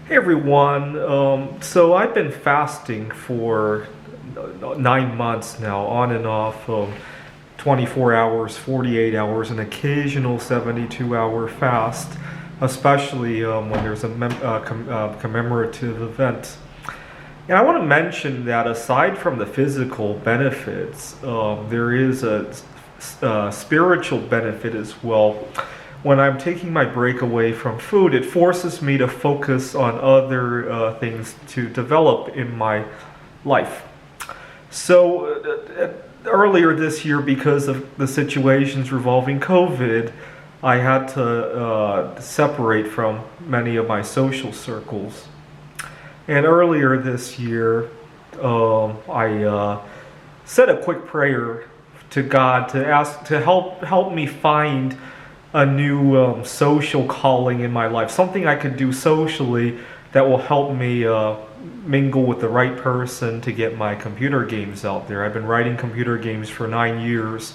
Hey everyone. So I've been fasting for 9 months now, on and off, 24 hours, 48 hours, an occasional 72-hour fast, especially when there's a commemorative event. And I want to mention that aside from the physical benefits, there is a spiritual benefit as well. When I'm taking my break away from food, it forces me to focus on other things to develop in my life. So earlier this year, because of the situations revolving COVID, I had to separate from many of my social circles. And earlier this year, I said a quick prayer to God to ask to help me find a new social calling in my life, something I could do socially that will help me mingle with the right person to get my computer games out there. I've been writing computer games for 9 years,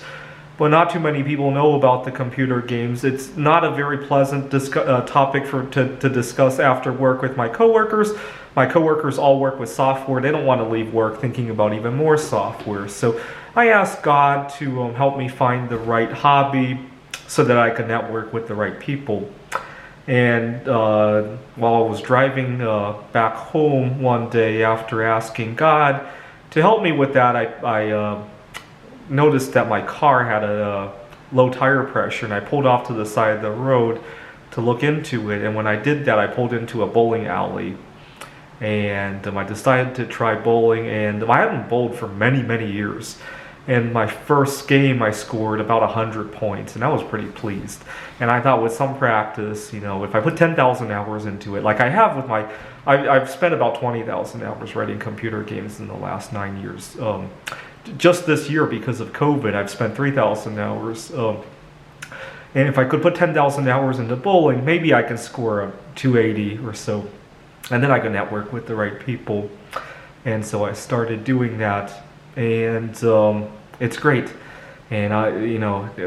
but not too many people know about the computer games. It's not a very pleasant topic to discuss after work with my coworkers. My coworkers all work with software. They don't want to leave work thinking about even more software. So I asked God to help me find the right hobby, so that I could network with the right people. And while I was driving back home one day after asking God to help me with that, I noticed that my car had a low tire pressure, and I pulled off to the side of the road to look into it. And when I did that, I pulled into a bowling alley. And I decided to try bowling, and I hadn't bowled for many, many years. And my first game, I scored about 100 points, and I was pretty pleased. And I thought with some practice, if I put 10,000 hours into it, like I have with I've spent about 20,000 hours writing computer games in the last 9 years. Just this year, because of COVID, I've spent 3,000 hours. And if I could put 10,000 hours into bowling, maybe I can score a 280 or so. And then I could network with the right people. And so I started doing that. And it's great. And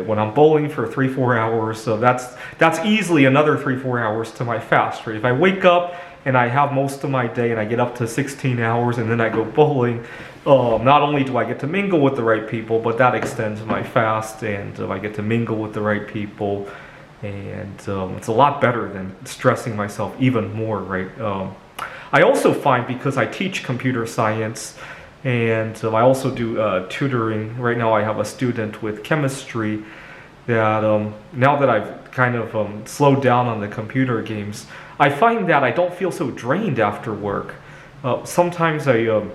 when I'm bowling for 3-4 hours, so that's easily another 3-4 hours to my fast, right? If I wake up and I have most of my day and I get up to 16 hours and then I go bowling, not only do I get to mingle with the right people, but that extends my fast, and I get to mingle with the right people, and it's a lot better than stressing myself even more, right? I also find, because I teach computer science, and I also do tutoring. Right now I have a student with chemistry that now that I've kind of slowed down on the computer games, I find that I don't feel so drained after work. Sometimes the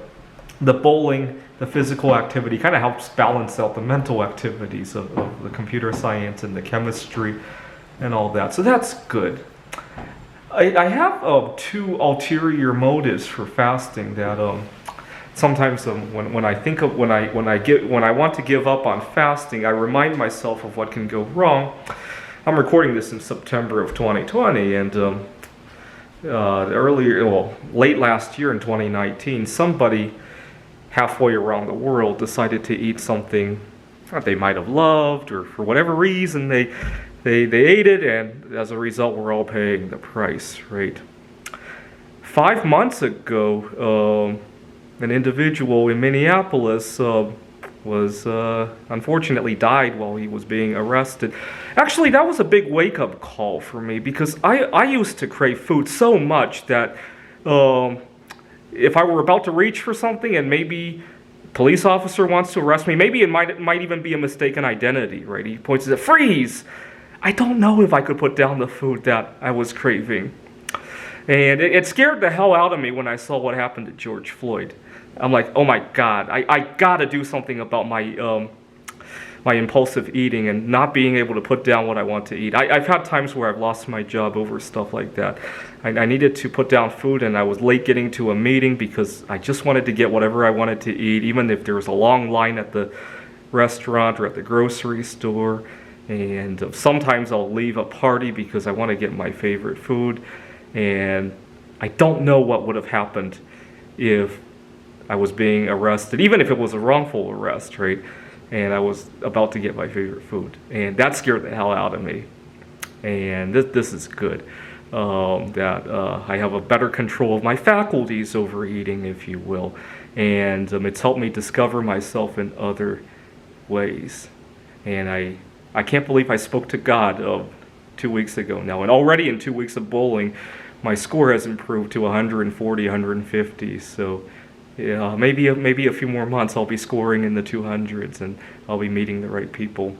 bowling, the physical activity, kind of helps balance out the mental activities of the computer science and the chemistry and all that. So that's good. I have two ulterior motives for fasting that sometimes when I want to give up on fasting, I remind myself of what can go wrong. I'm recording this in September of 2020, and late last year in 2019, somebody halfway around the world decided to eat something that they might have loved, or for whatever reason they ate it, and as a result, we're all paying the price, right? 5 months ago, an individual in Minneapolis was unfortunately died while he was being arrested. Actually, that was a big wake-up call for me, because I used to crave food so much that if I were about to reach for something and maybe a police officer wants to arrest me, maybe it might even be a mistaken identity, right? He points at freeze. I don't know if I could put down the food that I was craving. And it scared the hell out of me when I saw what happened to George Floyd. I'm like, oh my God, I gotta do something about my impulsive eating and not being able to put down what I want to eat. I've had times where I've lost my job over stuff like that. I needed to put down food, and I was late getting to a meeting because I just wanted to get whatever I wanted to eat, even if there was a long line at the restaurant or at the grocery store. And sometimes I'll leave a party because I want to get my favorite food. And I don't know what would have happened if I was being arrested, even if it was a wrongful arrest, right? And I was about to get my favorite food. And that scared the hell out of me. And this is good. that I have a better control of my faculties over eating, if you will. And it's helped me discover myself in other ways. And I can't believe I spoke to God 2 weeks ago now. And already in 2 weeks of bowling, my score has improved to 140, 150. So yeah, maybe a few more months I'll be scoring in the 200s and I'll be meeting the right people.